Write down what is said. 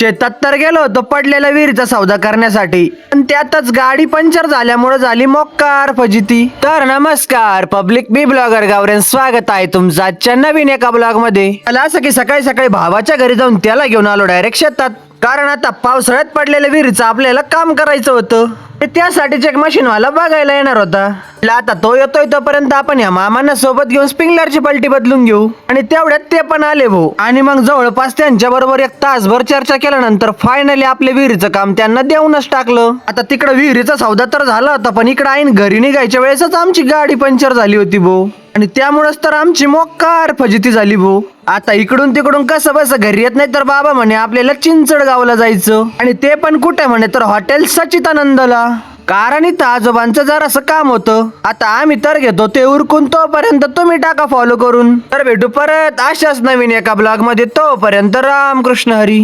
शेतात तर गेलो होतो पडलेल्या विहिरीचा सौदा करण्यासाठी, पण त्यातच गाडी पंक्चर झाल्यामुळे झाली मोक्कार फजिती. तर नमस्कार पब्लिक, मी ब्लॉगर गावरेन, स्वागत आहे तुमचं आजच्या नवीन एका ब्लॉग मध्ये. मला असं की सकाळी सकाळी भावाच्या घरी जाऊन त्याला घेऊन आलो डायरेक्ट शेतात, कारण आता पावसाळ्यात पडलेल्या विहिरीचं आपल्याला काम करायचं होतं. त्यासाठीच एक मशीनवाला बघायला येणार होता. आता तो येतोय तोपर्यंत आपण या मामांना सोबत घेऊन स्प्रिंकलरची पलटी बदलून घेऊ. आणि तेवढ्यात ते पण आले भाऊ, आणि मग जवळपास त्यांच्या बरोबर एक तासभर चर्चा केल्यानंतर फायनली आपले विहिरीचं काम त्यांना देऊनच टाकलं. आता तिकडे विहिरीचा सौदा तर झाला होता, पण इकडे आईन घरी निघायच्या वेळेसच आमची गाडी पंक्चर झाली होती भाऊ, आणि त्यामुळेच तर आमची मोक्कार फजिती झाली भाऊ. आता इकडून तिकडून कसं बस घरी येत नाही तर बाबा म्हणे आपल्याला चिंचड गावला जायचं, आणि ते पण कुठे म्हणे तर हॉटेल सचितानंदला, कारण इथं आजोबांचं जरासं काम होतं. आता आम्ही तर घेतो ते उरकून, तोपर्यंत तुम्ही टाका फॉलो करून. तर भेटू परत अशाच नवीन एका ब्लॉग मध्ये, तोपर्यंत रामकृष्ण हरी.